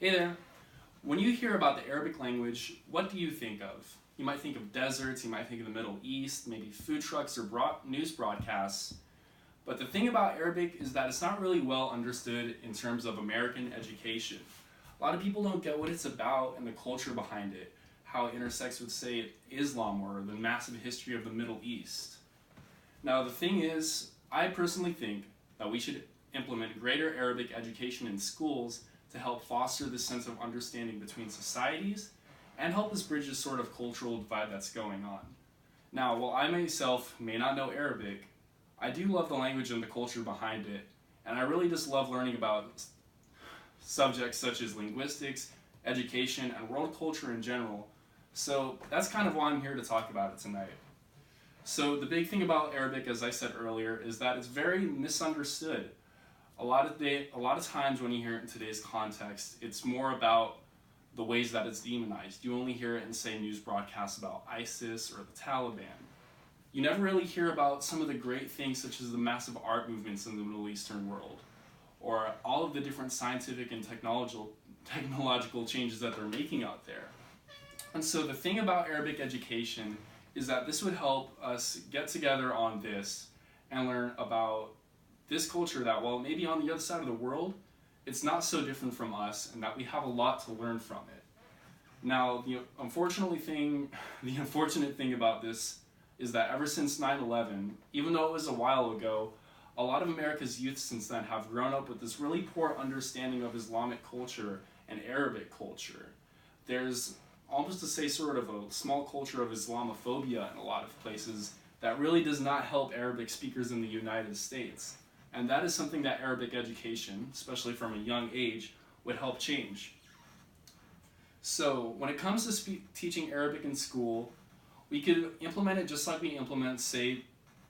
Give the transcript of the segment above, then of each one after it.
Hey there. When you hear about the Arabic language, what do you think of? You might think of deserts, you might think of the Middle East, maybe food trucks or news broadcasts. But the thing about Arabic is that it's not really well understood in terms of American education. A lot of people don't get what it's about and the culture behind it, how it intersects with, say, Islam or the massive history of the Middle East. Now, the thing is, I personally think that we should implement greater Arabic education in schools to help foster this sense of understanding between societies and help us bridge this sort of cultural divide that's going on. Now, while I myself may not know Arabic, I do love the language and the culture behind it, and I really just love learning about subjects such as linguistics, education, and world culture in general. So that's kind of why I'm here to talk about it tonight. So the big thing about Arabic, as I said earlier, is that it's very misunderstood. A lot of times when you hear it in today's context, it's more about the ways that it's demonized. You only hear it in, say, news broadcasts about ISIS or the Taliban. You never really hear about some of the great things such as the massive art movements in the Middle Eastern world, or all of the different scientific and technological changes that they're making out there. And so the thing about Arabic education is that this would help us get together on this and learn about this culture that, while maybe on the other side of the world, it's not so different from us, and that we have a lot to learn from it. Now, the unfortunate thing about this is that ever since 9/11, even though it was a while ago, a lot of America's youth since then have grown up with this really poor understanding of Islamic culture and Arabic culture. There's almost to say sort of a small culture of Islamophobia in a lot of places that really does not help Arabic speakers in the United States. And that is something that Arabic education, especially from a young age, would help change. So when it comes to teaching Arabic in school, we could implement it just like we implement, say,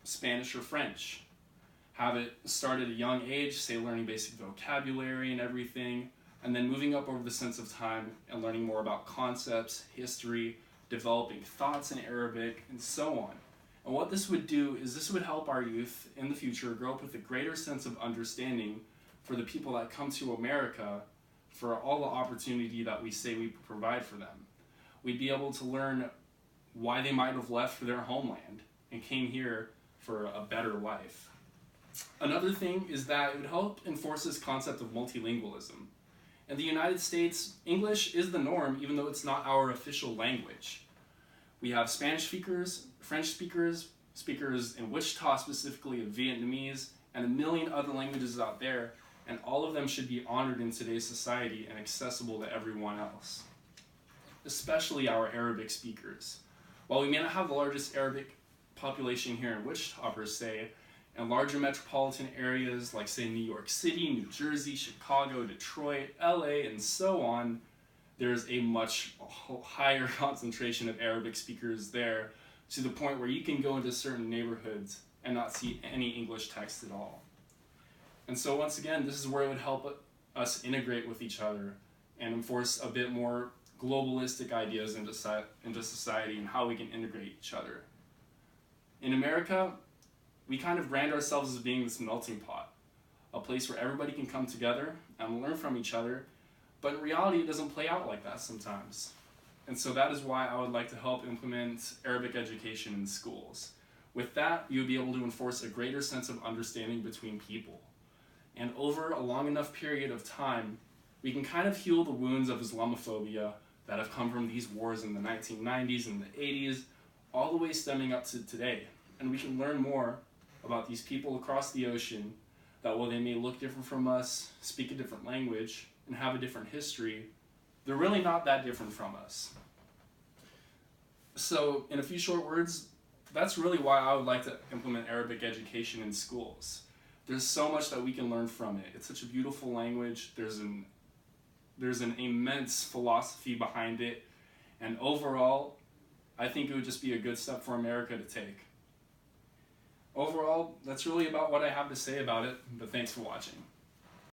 Spanish or French. Have it start at a young age, say learning basic vocabulary and everything, and then moving up over the sense of time and learning more about concepts, history, developing thoughts in Arabic, and so on. And what this would do is this would help our youth in the future grow up with a greater sense of understanding for the people that come to America for all the opportunity that we say we provide for them. We'd be able to learn why they might have left their homeland and came here for a better life. Another thing is that it would help enforce this concept of multilingualism. In the United States, English is the norm, even though it's not our official language. We have Spanish speakers, French speakers, speakers in Wichita specifically of Vietnamese, and a million other languages out there, and all of them should be honored in today's society and accessible to everyone else, especially our Arabic speakers. While we may not have the largest Arabic population here in Wichita per se, in larger metropolitan areas like, say, New York City, New Jersey, Chicago, Detroit, LA, and so on, there's a much higher concentration of Arabic speakers there, to the point where you can go into certain neighborhoods and not see any English text at all. And so once again, this is where it would help us integrate with each other and enforce a bit more globalistic ideas into society and how we can integrate each other. In America, we kind of brand ourselves as being this melting pot, a place where everybody can come together and learn from each other, but in reality it doesn't play out like that sometimes. And so that is why I would like to help implement Arabic education in schools. With that, you would be able to enforce a greater sense of understanding between people. And over a long enough period of time, we can kind of heal the wounds of Islamophobia that have come from these wars in the 1990s and the 80s, all the way stemming up to today. And we can learn more about these people across the ocean that, while they may look different from us, speak a different language, and have a different history, they're really not that different from us. So, in a few short words, that's really why I would like to implement Arabic education in schools. There's so much that we can learn from it. It's such a beautiful language. There's an immense philosophy behind it. And overall, I think it would just be a good step for America to take. Overall, that's really about what I have to say about it, but thanks for watching.